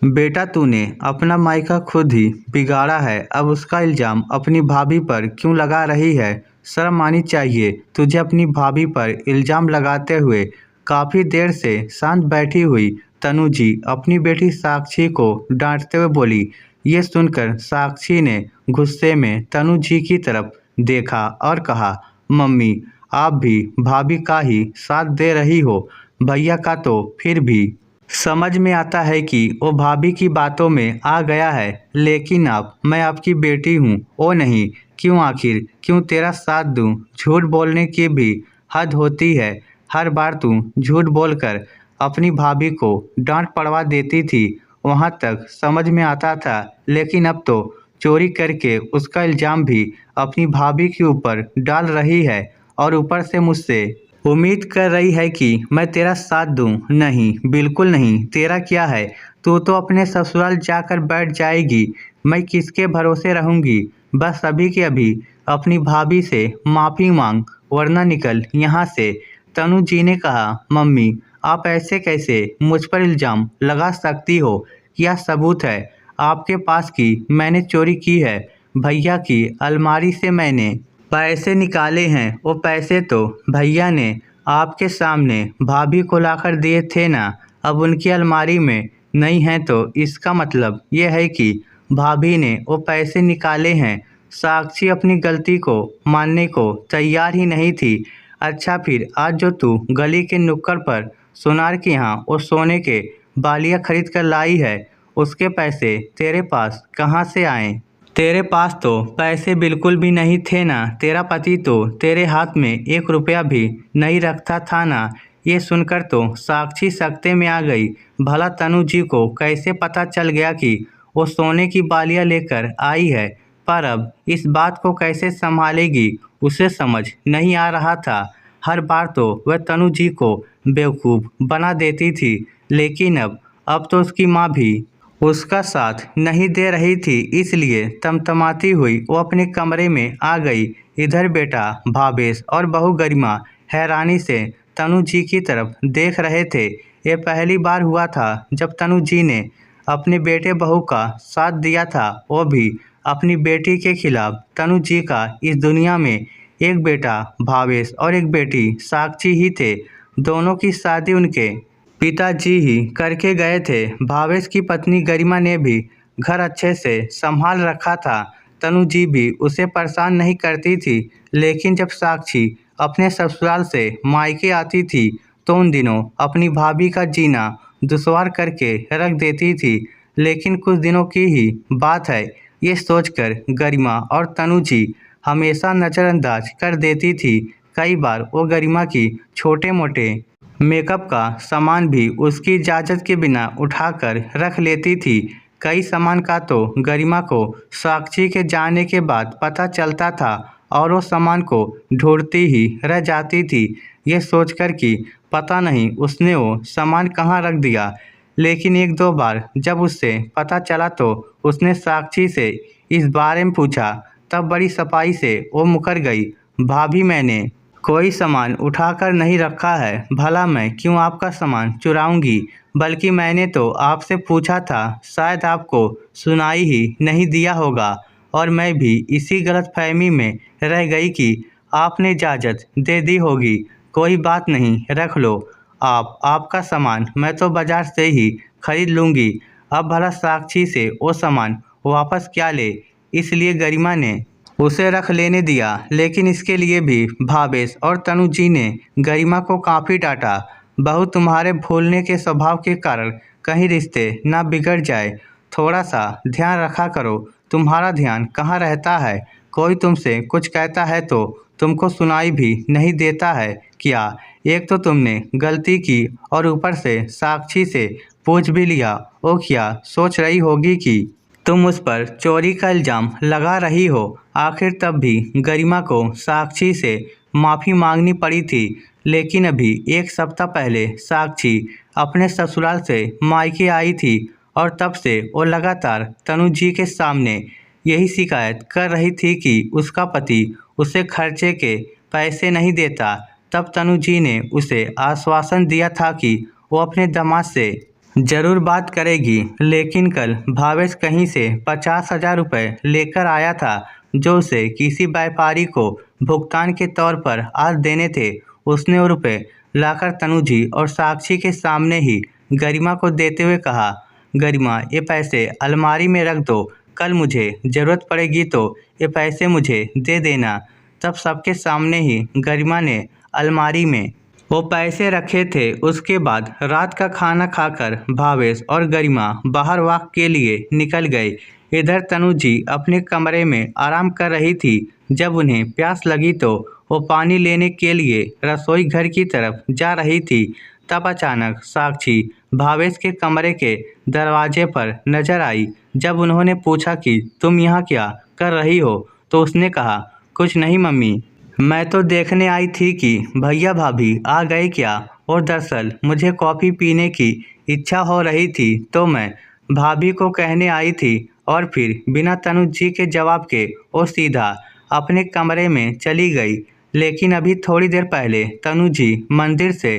बेटा तूने अपना मायका खुद ही बिगाड़ा है। अब उसका इल्ज़ाम अपनी भाभी पर क्यों लगा रही है? शर्म आनी चाहिए तुझे अपनी भाभी पर इल्ज़ाम लगाते हुए। काफ़ी देर से शांत बैठी हुई तनु जी अपनी बेटी साक्षी को डांटते हुए बोली। ये सुनकर साक्षी ने गुस्से में तनु जी की तरफ देखा और कहा, मम्मी आप भी भाभी का ही साथ दे रही हो। भैया का तो फिर भी समझ में आता है कि वो भाभी की बातों में आ गया है, लेकिन अब मैं आपकी बेटी हूँ। ओ नहीं, क्यों आखिर क्यों तेरा साथ दूँ? झूठ बोलने की भी हद होती है। हर बार तू झूठ बोलकर अपनी भाभी को डांट पड़वा देती थी, वहाँ तक समझ में आता था, लेकिन अब तो चोरी करके उसका इल्ज़ाम भी अपनी भाभी के ऊपर डाल रही है और ऊपर से मुझसे उम्मीद कर रही है कि मैं तेरा साथ दूं। नहीं, बिल्कुल नहीं। तेरा क्या है, तू तो अपने ससुराल जाकर बैठ जाएगी। मैं किसके भरोसे रहूंगी? बस अभी के अभी अपनी भाभी से माफ़ी मांग, वरना निकल यहाँ से। तनु जी ने कहा, मम्मी आप ऐसे कैसे मुझ पर इल्ज़ाम लगा सकती हो? क्या सबूत है आपके पास कि मैंने चोरी की है? भैया की अलमारी से मैंने पैसे निकाले हैं। वो पैसे तो भैया ने आपके सामने भाभी को लाकर दिए थे ना। अब उनकी अलमारी में नहीं है तो इसका मतलब ये है कि भाभी ने वो पैसे निकाले हैं। साक्षी अपनी गलती को मानने को तैयार ही नहीं थी। अच्छा फिर आज जो तू गली के नुक्कड़ पर सोनार के यहाँ वो सोने के बालियाँ खरीद कर लाई है, उसके पैसे तेरे पास कहाँ से आए? तेरे पास तो पैसे बिल्कुल भी नहीं थे ना। तेरा पति तो तेरे हाथ में 1 रुपया भी नहीं रखता था ना। ये सुनकर तो साक्षी सकते में आ गई। भला तनु जी को कैसे पता चल गया कि वो सोने की बालियाँ लेकर आई है? पर अब इस बात को कैसे संभालेगी उसे समझ नहीं आ रहा था। हर बार तो वह तनु जी को बेवकूफ़ बना देती थी, लेकिन अब तो उसकी माँ भी उसका साथ नहीं दे रही थी, इसलिए तमतमाती हुई वो अपने कमरे में आ गई। इधर बेटा भावेश और बहू गरिमा हैरानी से तनु जी की तरफ देख रहे थे। ये पहली बार हुआ था जब तनु जी ने अपने बेटे बहू का साथ दिया था, वो भी अपनी बेटी के खिलाफ। तनु जी का इस दुनिया में एक बेटा भावेश और एक बेटी साक्षी ही थे। दोनों की शादी उनके पिताजी ही करके गए थे। भावेश की पत्नी गरिमा ने भी घर अच्छे से संभाल रखा था। तनु जी भी उसे परेशान नहीं करती थी, लेकिन जब साक्षी अपने ससुराल से मायके आती थी तो उन दिनों अपनी भाभी का जीना दुश्वार करके रख देती थी। लेकिन कुछ दिनों की ही बात है, ये सोचकर गरिमा और तनु जी हमेशा नज़रअंदाज कर देती थी। कई बार वो गरिमा की छोटे मोटे मेकअप का सामान भी उसकी इजाज़त के बिना उठाकर रख लेती थी। कई सामान का तो गरिमा को साक्षी के जाने के बाद पता चलता था और वो सामान को ढूंढती ही रह जाती थी, ये सोचकर कि पता नहीं उसने वो सामान कहाँ रख दिया। लेकिन 1-2 बार जब उससे पता चला तो उसने साक्षी से इस बारे में पूछा, तब बड़ी सफाई से वो मुकर गई। भाभी मैंने कोई सामान उठाकर नहीं रखा है। भला मैं क्यों आपका सामान चुराऊंगी? बल्कि मैंने तो आपसे पूछा था, शायद आपको सुनाई ही नहीं दिया होगा और मैं भी इसी गलतफहमी में रह गई कि आपने इजाज़त दे दी होगी। कोई बात नहीं, रख लो आपका सामान, मैं तो बाज़ार से ही खरीद लूँगी। अब भला साक्षी से वो सामान वापस क्या ले? इसलिए गरिमा ने उसे रख लेने दिया। लेकिन इसके लिए भी भावेश और तनु जी ने गरिमा को काफ़ी डांटा। बहू तुम्हारे भूलने के स्वभाव के कारण कहीं रिश्ते ना बिगड़ जाए, थोड़ा सा ध्यान रखा करो। तुम्हारा ध्यान कहाँ रहता है? कोई तुमसे कुछ कहता है तो तुमको सुनाई भी नहीं देता है क्या? एक तो तुमने गलती की और ऊपर से साक्षी से पूछ भी लिया। ओ क्या सोच रही होगी कि तुम उस पर चोरी का इल्ज़ाम लगा रही हो? आखिर तब भी गरिमा को साक्षी से माफ़ी मांगनी पड़ी थी। लेकिन अभी 1 सप्ताह पहले साक्षी अपने ससुराल से मायके आई थी और तब से वो लगातार तनु जी के सामने यही शिकायत कर रही थी कि उसका पति उसे खर्चे के पैसे नहीं देता। तब तनु जी ने उसे आश्वासन दिया था कि वो अपने दामाद से जरूर बात करेगी, लेकिन कल भावेश कहीं से 50,000 रुपये लेकर आया था जो उसे किसी व्यापारी को भुगतान के तौर पर आज देने थे। उसने वो रुपये लाकर तनुजी और साक्षी के सामने ही गरिमा को देते हुए कहा, गरिमा ये पैसे अलमारी में रख दो, कल मुझे ज़रूरत पड़ेगी तो ये पैसे मुझे दे देना। तब सबके सामने ही गरिमा ने अलमारी में वो पैसे रखे थे। उसके बाद रात का खाना खाकर भावेश और गरिमा बाहर वॉक के लिए निकल गए। इधर तनुजी अपने कमरे में आराम कर रही थी। जब उन्हें प्यास लगी तो वो पानी लेने के लिए रसोई घर की तरफ जा रही थी। तब अचानक साक्षी भावेश के कमरे के दरवाजे पर नजर आई। जब उन्होंने पूछा कि तुम यहाँ क्या कर रही हो, तो उसने कहा, कुछ नहीं मम्मी, मैं तो देखने आई थी कि भैया भाभी आ गए क्या, और दरअसल मुझे कॉफ़ी पीने की इच्छा हो रही थी तो मैं भाभी को कहने आई थी। और फिर बिना तनुज जी के जवाब के वो सीधा अपने कमरे में चली गई। लेकिन अभी थोड़ी देर पहले तनुज जी मंदिर से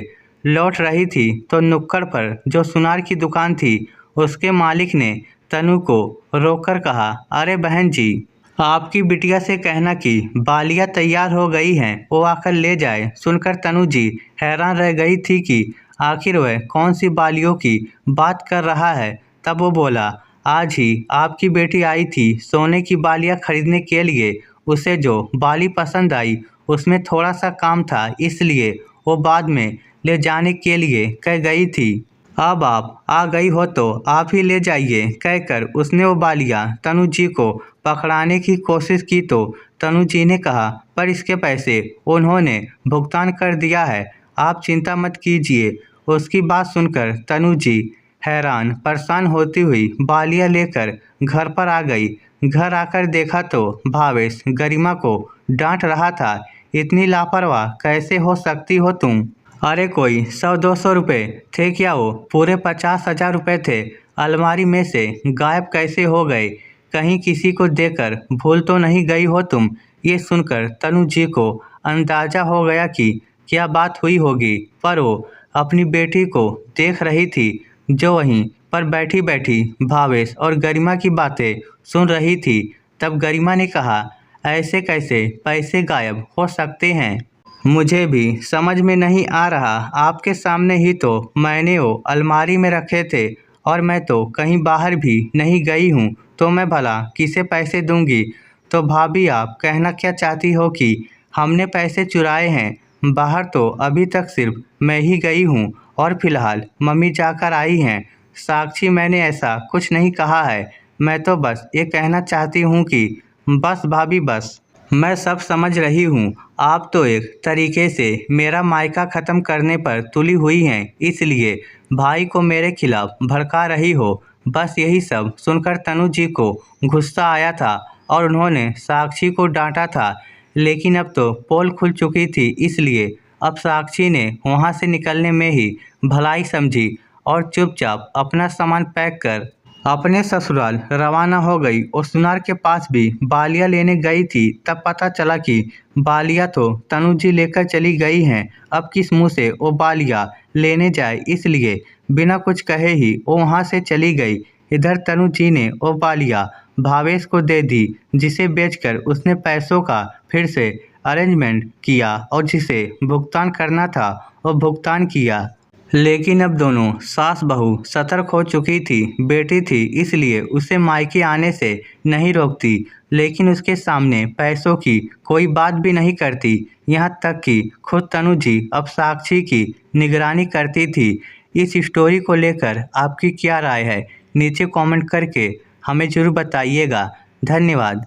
लौट रही थी तो नुक्कड़ पर जो सुनार की दुकान थी उसके मालिक ने तनु को रोककर कहा, अरे बहन जी, आपकी बिटिया से कहना कि बालियाँ तैयार हो गई हैं, वो आकर ले जाए। सुनकर तनु जी हैरान रह गई थी कि आखिर वह कौन सी बालियों की बात कर रहा है। तब वो बोला, आज ही आपकी बेटी आई थी सोने की बालियाँ खरीदने के लिए। उसे जो बाली पसंद आई उसमें थोड़ा सा काम था, इसलिए वो बाद में ले जाने के लिए कह गई थी। अब आप आ गई हो तो आप ही ले जाइए, कहकर उसने वो बालियाँ तनु जी को पकड़ाने की कोशिश की तो तनु जी ने कहा, पर इसके पैसे उन्होंने भुगतान कर दिया है, आप चिंता मत कीजिए। उसकी बात सुनकर तनु जी हैरान परेशान होती हुई बालियाँ लेकर घर पर आ गई। घर आकर देखा तो भावेश गरिमा को डांट रहा था, इतनी लापरवाह कैसे हो सकती हो तुम? अरे कोई 100-200 रुपये थे क्या, वो पूरे 50,000 रुपये थे, अलमारी में से गायब कैसे हो गए? कहीं किसी को देकर भूल तो नहीं गई हो तुम? ये सुनकर तनु जी को अंदाजा हो गया कि क्या बात हुई होगी, पर वो अपनी बेटी को देख रही थी जो वहीं पर बैठी बैठी भावेश और गरिमा की बातें सुन रही थी। तब गरिमा ने कहा, ऐसे कैसे पैसे गायब हो सकते हैं? मुझे भी समझ में नहीं आ रहा, आपके सामने ही तो मैंने वो अलमारी में रखे थे और मैं तो कहीं बाहर भी नहीं गई हूँ, तो मैं भला किसे पैसे दूंगी? तो भाभी आप कहना क्या चाहती हो कि हमने पैसे चुराए हैं? बाहर तो अभी तक सिर्फ मैं ही गई हूँ और फिलहाल मम्मी जाकर आई हैं। साक्षी, मैंने ऐसा कुछ नहीं कहा है, मैं तो बस ये कहना चाहती हूँ कि बस भाभी बस। मैं सब समझ रही हूँ, आप तो एक तरीके से मेरा मायका ख़त्म करने पर तुली हुई हैं, इसलिए भाई को मेरे खिलाफ भड़का रही हो। बस यही सब सुनकर तनु जी को गुस्सा आया था और उन्होंने साक्षी को डांटा था। लेकिन अब तो पोल खुल चुकी थी, इसलिए अब साक्षी ने वहाँ से निकलने में ही भलाई समझी और चुपचाप अपना सामान पैक कर अपने ससुराल रवाना हो गई। और सुनार के पास भी बालियाँ लेने गई थी। तब पता चला कि बालियाँ तो तनु जी लेकर चली गई हैं। अब किस मुंह से वो बालियाँ लेने जाए, इसलिए बिना कुछ कहे ही वो वहाँ से चली गई। इधर तनु जी ने वो बालियाँ भावेश को दे दी, जिसे बेचकर उसने पैसों का फिर से अरेंजमेंट किया और जिसे भुगतान करना था वो भुगतान किया। लेकिन अब दोनों सास बहू सतर्क हो चुकी थी। बेटी थी इसलिए उसे मायके आने से नहीं रोकती, लेकिन उसके सामने पैसों की कोई बात भी नहीं करती। यहाँ तक कि खुद तनु जी अब साक्षी की निगरानी करती थी। इस स्टोरी को लेकर आपकी क्या राय है? नीचे कमेंट करके हमें ज़रूर बताइएगा। धन्यवाद।